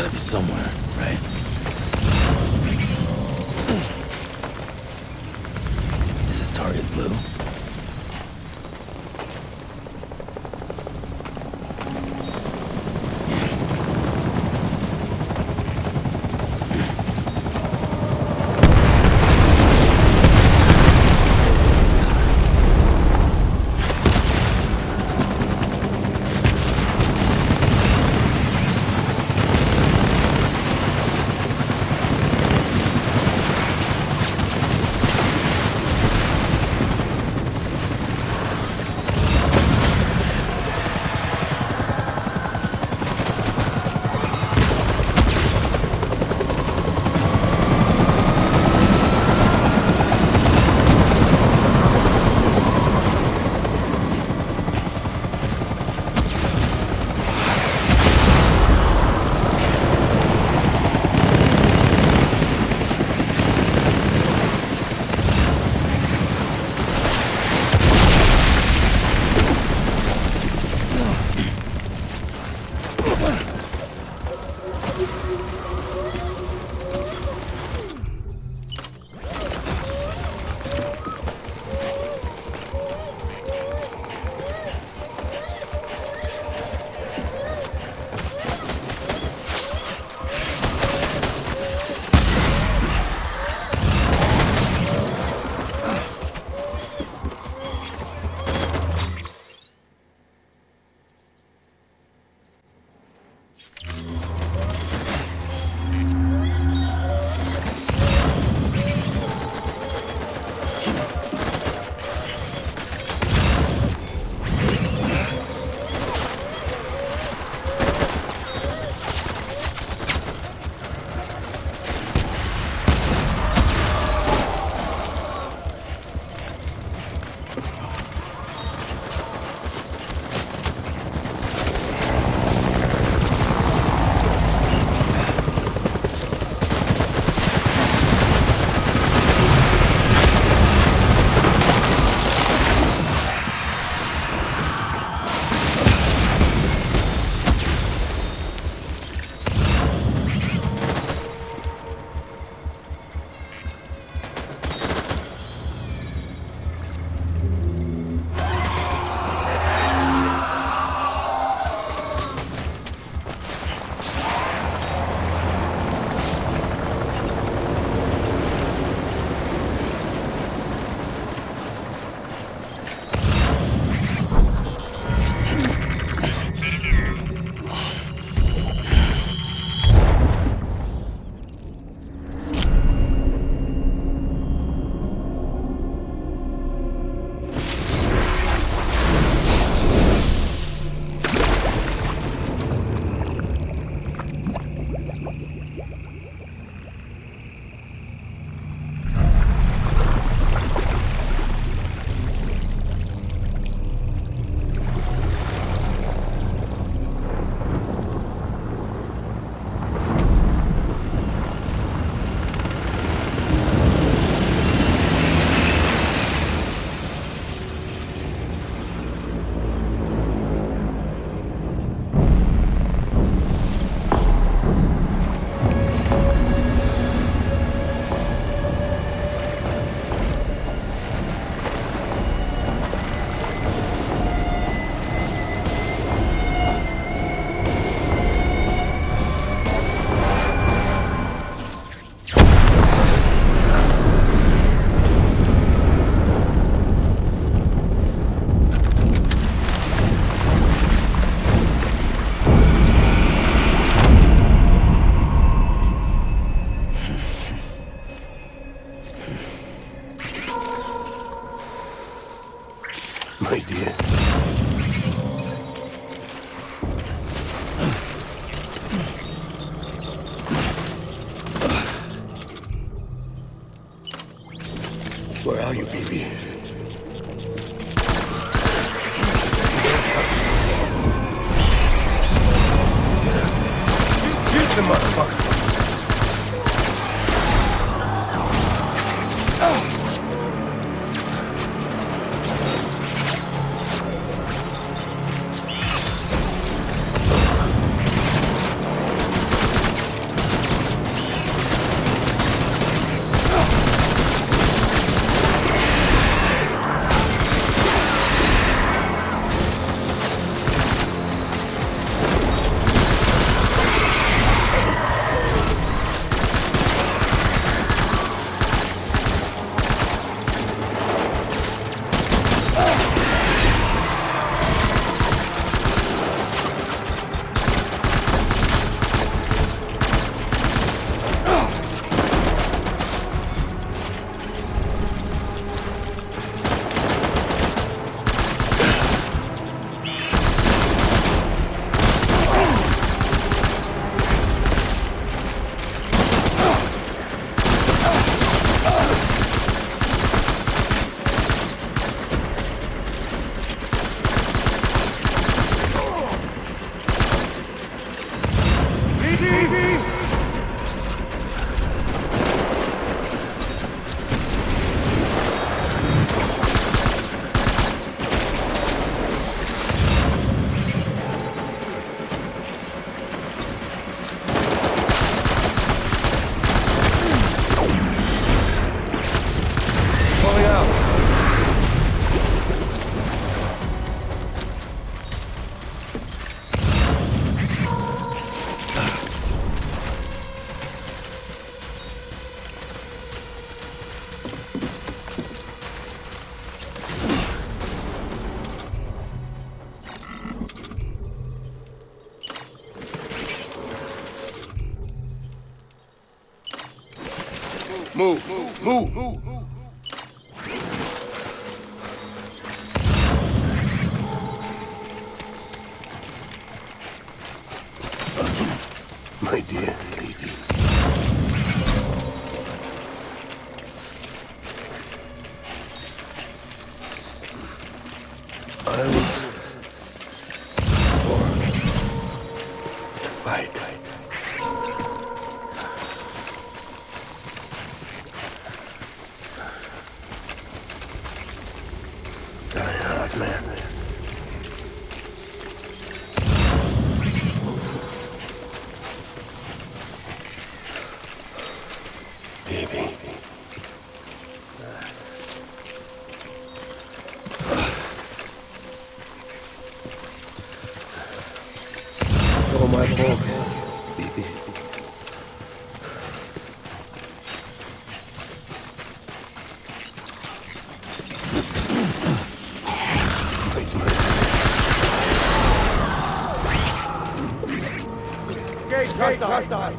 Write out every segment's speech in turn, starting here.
gotta be somewhere, right? Is this target blue? My dear. Where are you, baby? Shoot the motherfucker! Pulling out. Move. My dear lady. I was born to fight. Die hard, man. Baby. Oh, my fault, baby. Hostile.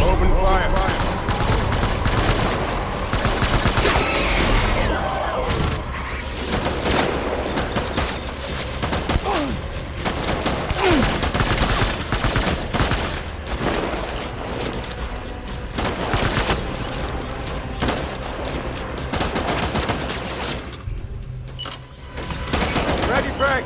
Open fire. Ready, Frank.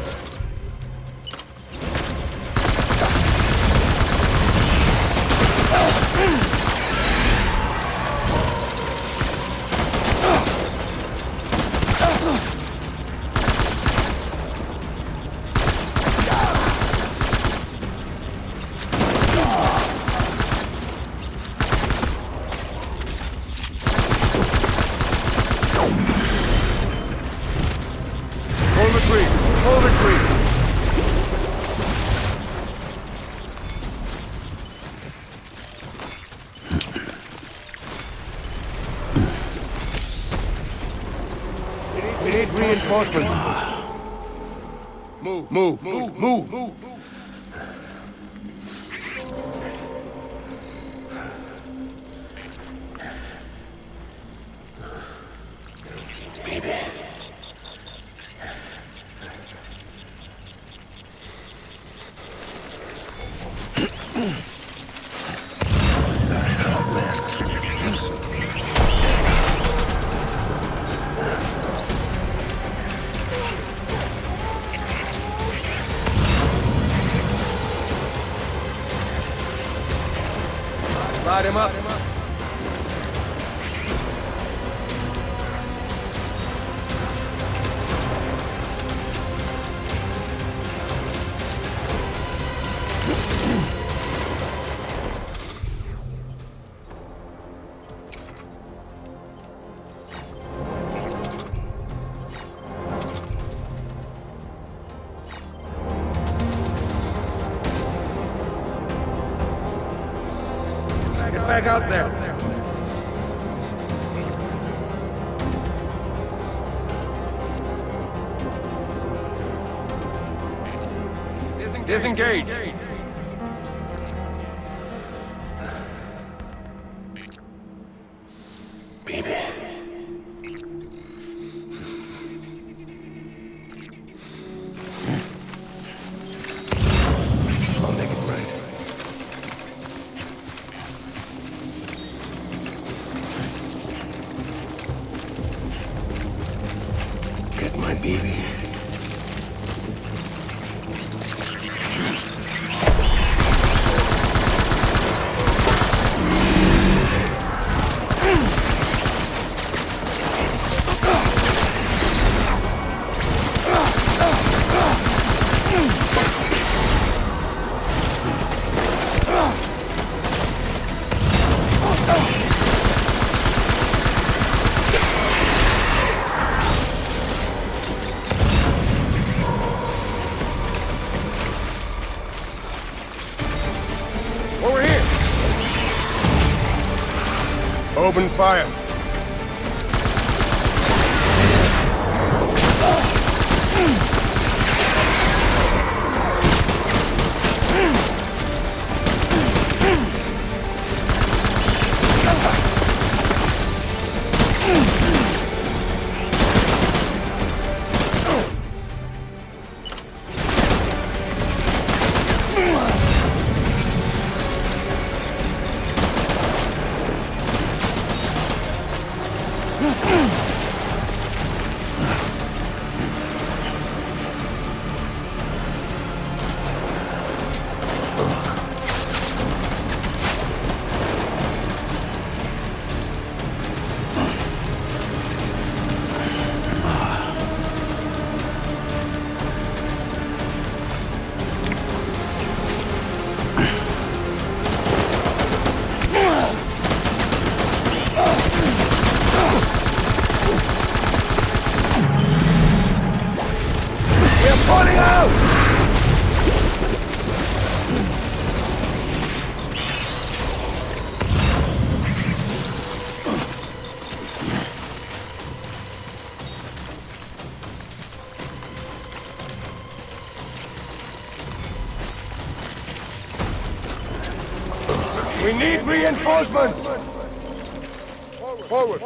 Hold the tree. We need reinforcements. Move. Baby. Light him up. Get back out there. Disengage. Baby. I'll make it right. Open fire. We need reinforcements! Forward!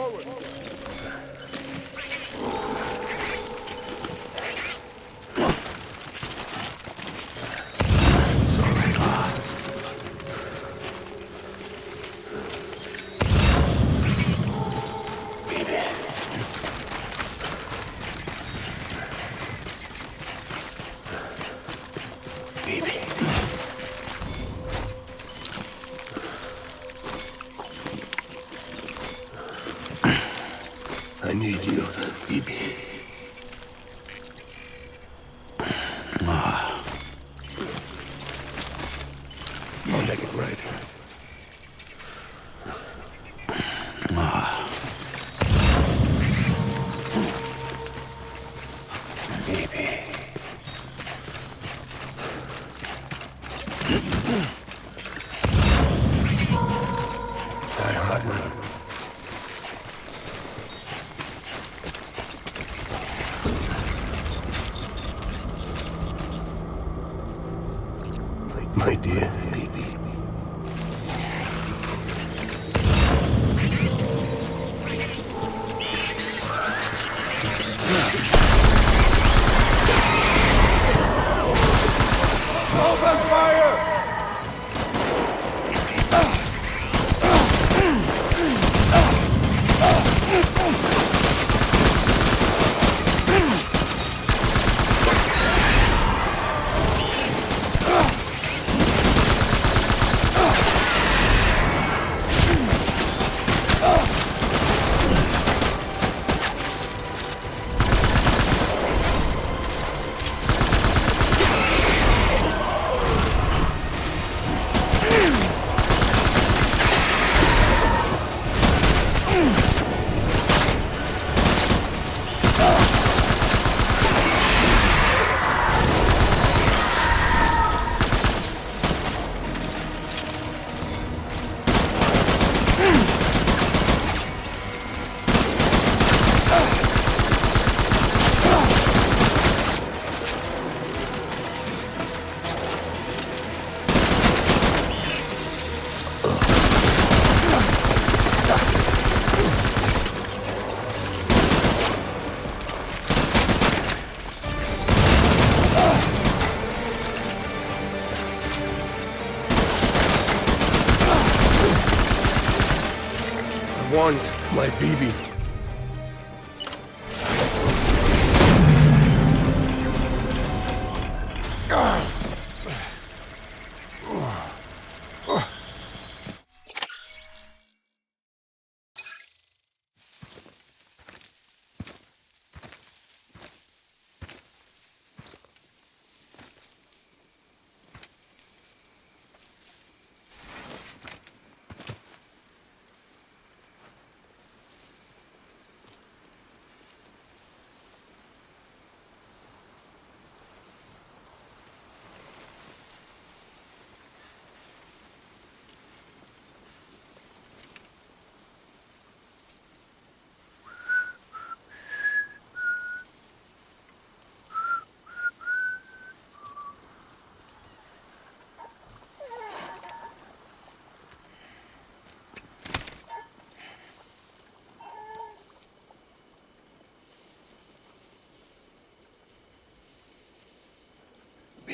I need you, baby. I'll make it right. Baby. Die hard now. My dear baby. Open fire! I want my BB.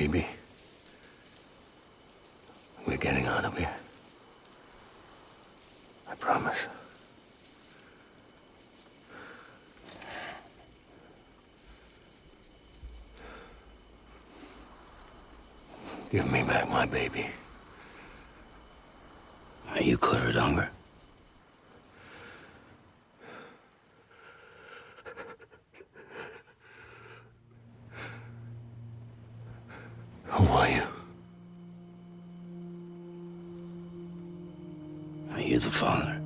Baby, we're getting out of here. I promise. Give me back my baby. Are you clear of hunger? Who are you? Are you the father?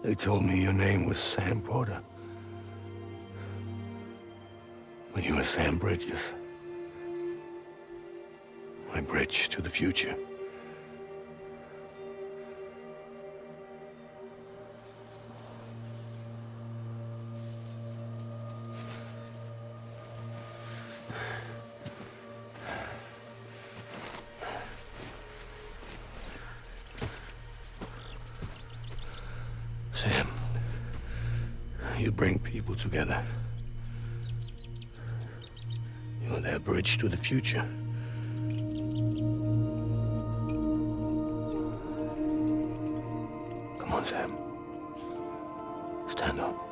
They told me your name was Sam Porter. But you were Sam Bridges. My bridge to the future. Sam, you bring people together. You're their bridge to the future. Come on, Sam. Stand up.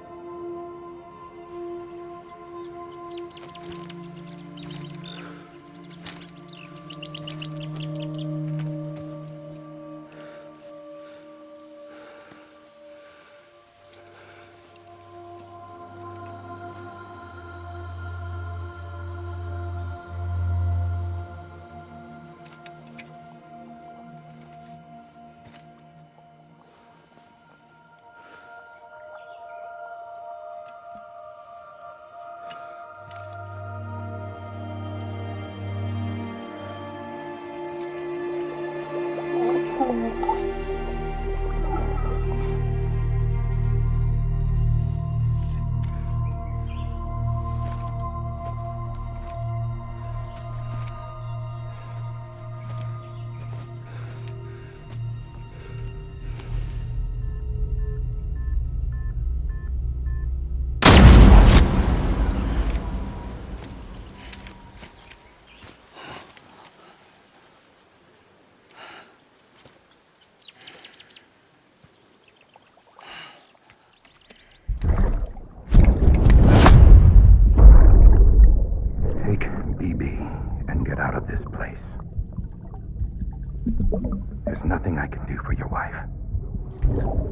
There's nothing I can do for your wife.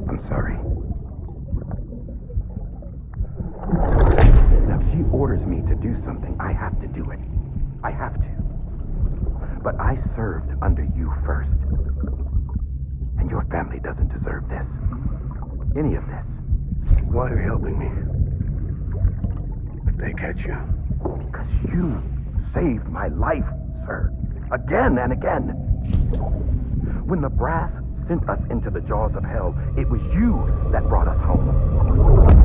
I'm sorry. Now, if she orders me to do something, I have to do it. I have to. But I served under you first. And your family doesn't deserve this. Any of this. Why are you helping me? If they catch you. Because you saved my life, sir. Again and again. When the brass sent us into the jaws of hell, it was you that brought us home.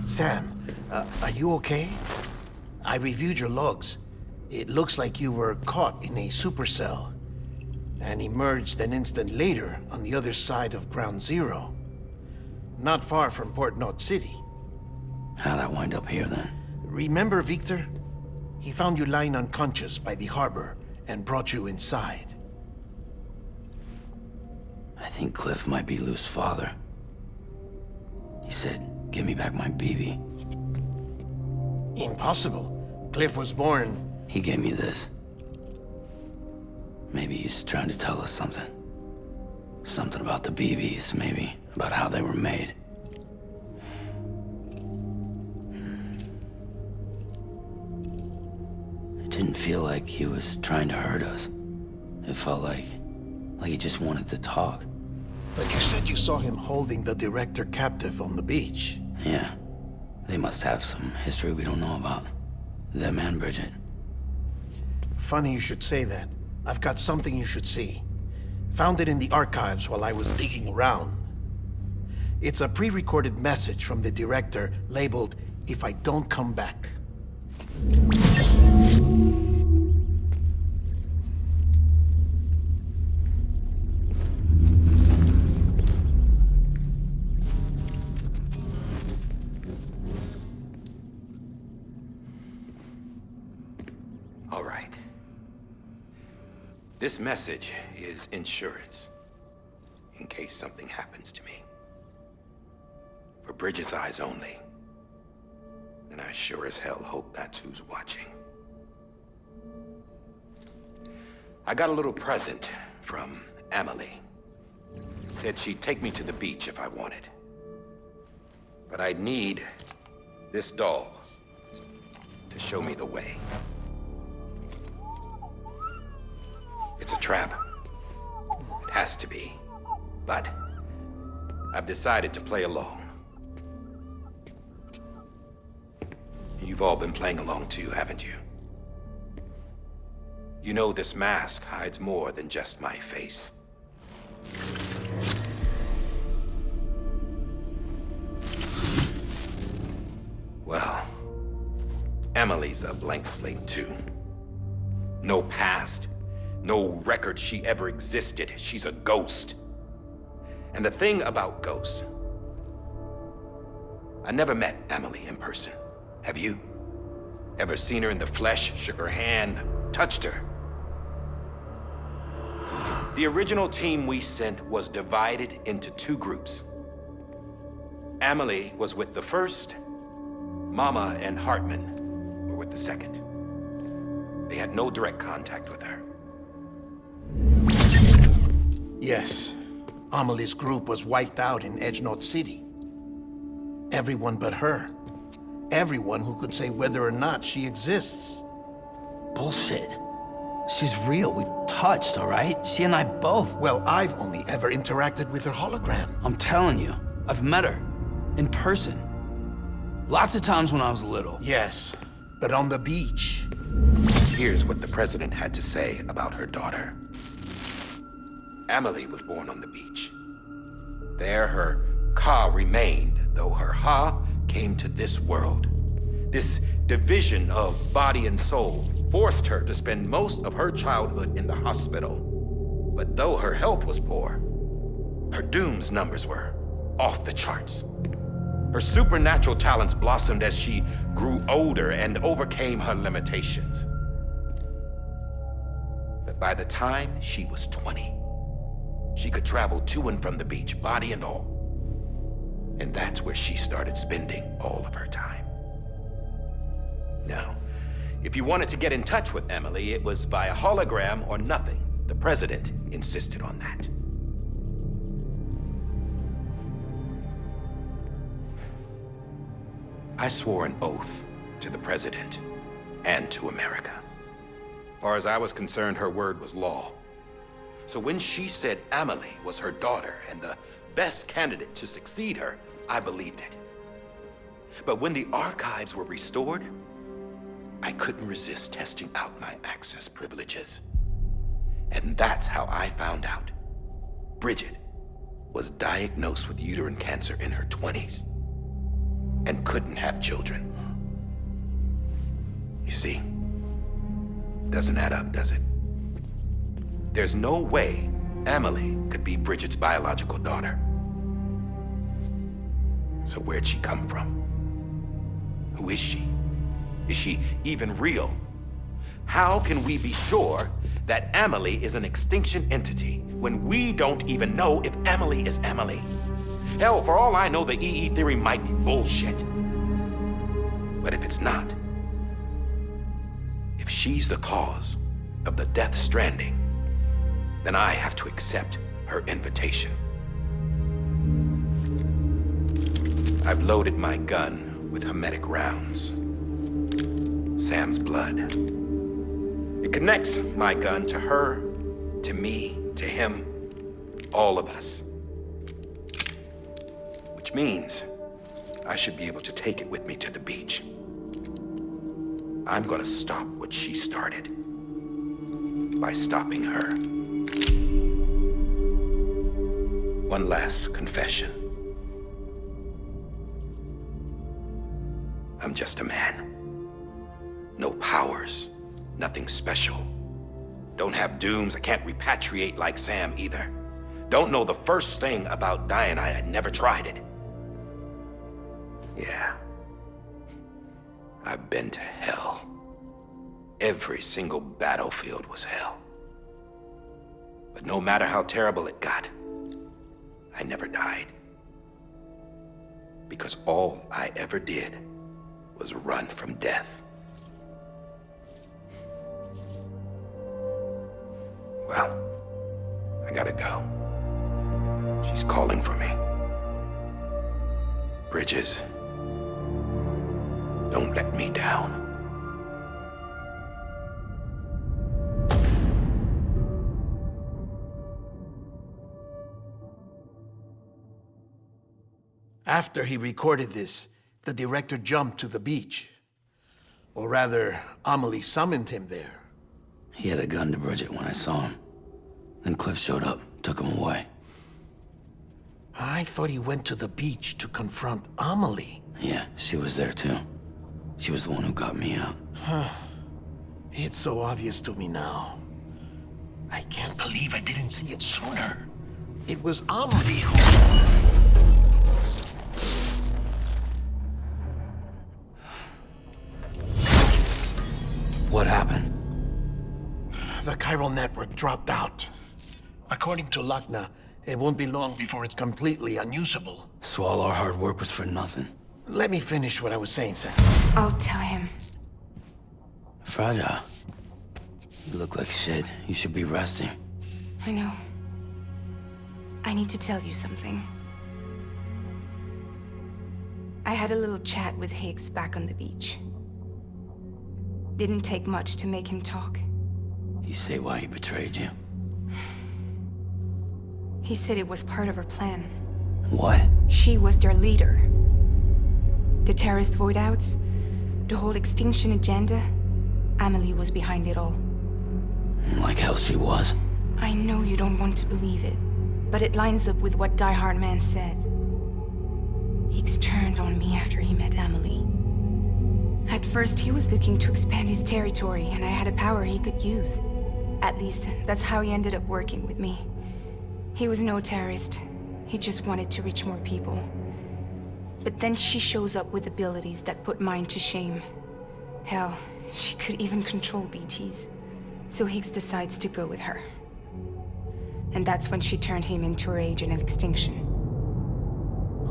Sam, are you okay? I reviewed your logs. It looks like you were caught in a supercell and emerged an instant later on the other side of Ground Zero. Not far from Port Knot City. How'd I wind up here then? Remember Victor? He found you lying unconscious by the harbor and brought you inside. I think Cliff might be Lou's father. He said, give me back my BB. Impossible. Cliff was born... He gave me this. Maybe he's trying to tell us something. Something about the BBs, maybe. About how they were made. It didn't feel like he was trying to hurt us. It felt like he just wanted to talk. But you said you saw him holding the director captive on the beach. Yeah. They must have some history we don't know about. Them and Bridget. Funny you should say that. I've got something you should see. Found it in the archives while I was digging around. It's a pre-recorded message from the director labeled, "If I don't come back." All right. This message is insurance, in case something happens to me. For Bridget's eyes only. And I sure as hell hope that's who's watching. I got a little present from Emily. Said she'd take me to the beach if I wanted. But I'd need this doll to show me the way. It's a trap. It has to be. But I've decided to play along. You've all been playing along too, haven't you? You know this mask hides more than just my face. Well, Emily's a blank slate too. No past. No record she ever existed. She's a ghost. And the thing about ghosts, I never met Emily in person. Have you? Ever seen her in the flesh, shook her hand, touched her? The original team we sent was divided into two groups. Emily was with the first. Mama and Hartman were with the second. They had no direct contact with her. Yes. Amelie's group was wiped out in Edgenorth City. Everyone but her. Everyone who could say whether or not she exists. Bullshit. She's real. We've touched, all right? She and I both. Well, I've only ever interacted with her hologram. I'm telling you, I've met her. In person. Lots of times when I was little. Yes, but on the beach. Here's what the president had to say about her daughter. Emily was born on the beach. There her Ka remained, though her Ha came to this world. This division of body and soul forced her to spend most of her childhood in the hospital. But though her health was poor, her Doom's numbers were off the charts. Her supernatural talents blossomed as she grew older and overcame her limitations. But by the time she was 20, she could travel to and from the beach, body and all. And that's where she started spending all of her time. Now, if you wanted to get in touch with Emily, it was via hologram or nothing. The president insisted on that. I swore an oath to the president and to America. As far as I was concerned, her word was law. So when she said Emily was her daughter and the best candidate to succeed her, I believed it. But when the archives were restored, I couldn't resist testing out my access privileges. And that's how I found out Bridget was diagnosed with uterine cancer in her 20s and couldn't have children. You see, doesn't add up, does it? There's no way Emily could be Bridget's biological daughter. So where'd she come from? Who is she? Is she even real? How can we be sure that Amelie is an extinction entity when we don't even know if Amelie is Amelie? Hell, for all I know, the EE theory might be bullshit. But if it's not, if she's the cause of the Death Stranding, then I have to accept her invitation. I've loaded my gun with hermetic rounds. Sam's blood. It connects my gun to her, to me, to him, all of us. Which means I should be able to take it with me to the beach. I'm gonna stop what she started by stopping her. One last confession. I'm just a man. No powers, nothing special. Don't have dooms, I can't repatriate like Sam either. Don't know the first thing about dying, I had never tried it. Yeah. I've been to hell. Every single battlefield was hell. But no matter how terrible it got, I never died. Because all I ever did was run from death. Well, I gotta go. She's calling for me. Bridges, don't let me down. After he recorded this, the director jumped to the beach. Or rather, Amelie summoned him there. He had a gun to Bridget when I saw him. Then Cliff showed up, took him away. I thought he went to the beach to confront Amelie. Yeah, she was there too. She was the one who got me out. It's so obvious to me now. I can't believe I didn't see it sooner. It was Amelie who... What happened? The chiral network dropped out. According to Lachna, it won't be long before it's completely unusable. So all our hard work was for nothing. Let me finish what I was saying, Sam. I'll tell him. Fragile. You look like shit. You should be resting. I know. I need to tell you something. I had a little chat with Higgs back on the beach. Didn't take much to make him talk. You say why he betrayed you? He said it was part of her plan. What? She was their leader. The terrorist void-outs, the whole extinction agenda, Amelie was behind it all. Like hell she was. I know you don't want to believe it, but it lines up with what Die Hard Man said. Higgs turned on me after he met Amelie. At first, he was looking to expand his territory, and I had a power he could use. At least, that's how he ended up working with me. He was no terrorist. He just wanted to reach more people. But then she shows up with abilities that put mine to shame. Hell, she could even control BTs. So Higgs decides to go with her. And that's when she turned him into her agent of extinction.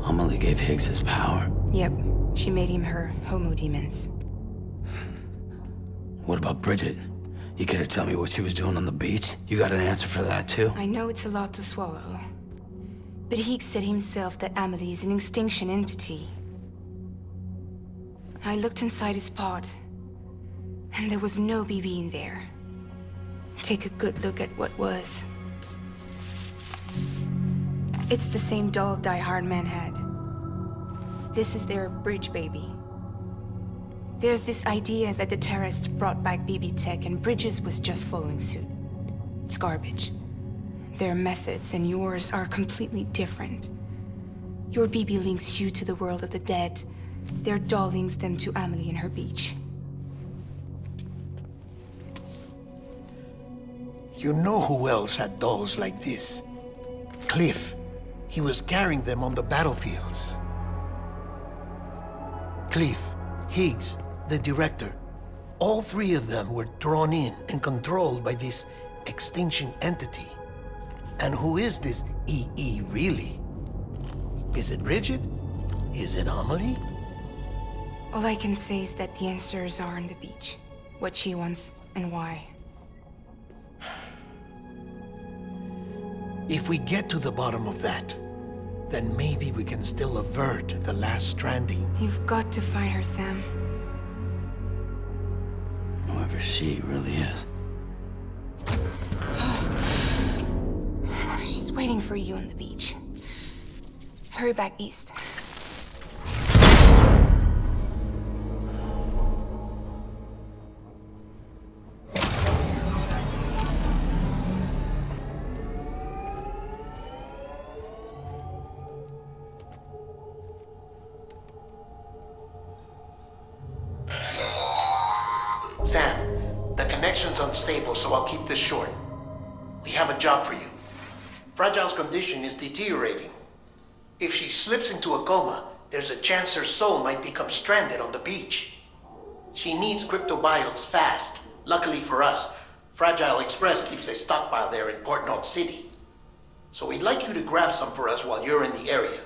Amelie gave Higgs his power? Yep, she made him her homo demons. What about Bridget? You care to tell me what she was doing on the beach? You got an answer for that too? I know it's a lot to swallow. But Higgs said himself that Amelie is an extinction entity. I looked inside his pod, and there was no BB in there. Take a good look at what was. It's the same doll Die Hard Man had. This is their bridge baby. There's this idea that the terrorists brought back BB tech and Bridges was just following suit. It's garbage. Their methods and yours are completely different. Your BB links you to the world of the dead. Their doll links them to Amelie and her beach. You know who else had dolls like this? Cliff. He was carrying them on the battlefields. Cliff, Higgs, the director. All three of them were drawn in and controlled by this extinction entity. And who is this EE really? Is it Bridget? Is it Amelie? All I can say is that the answers are on the beach. What she wants and why. If we get to the bottom of that, then maybe we can still avert the last stranding. You've got to find her, Sam. Whoever she really is. She's waiting for you on the beach. Hurry back east. Sam, the connection's unstable, so I'll keep this short. We have a job for you. Fragile's condition is deteriorating. If she slips into a coma, there's a chance her soul might become stranded on the beach. She needs cryptobiotes fast. Luckily for us, Fragile Express keeps a stockpile there in Port North City. So we'd like you to grab some for us while you're in the area.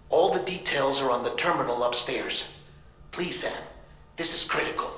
All the details are on the terminal upstairs. Please, Sam, this is critical.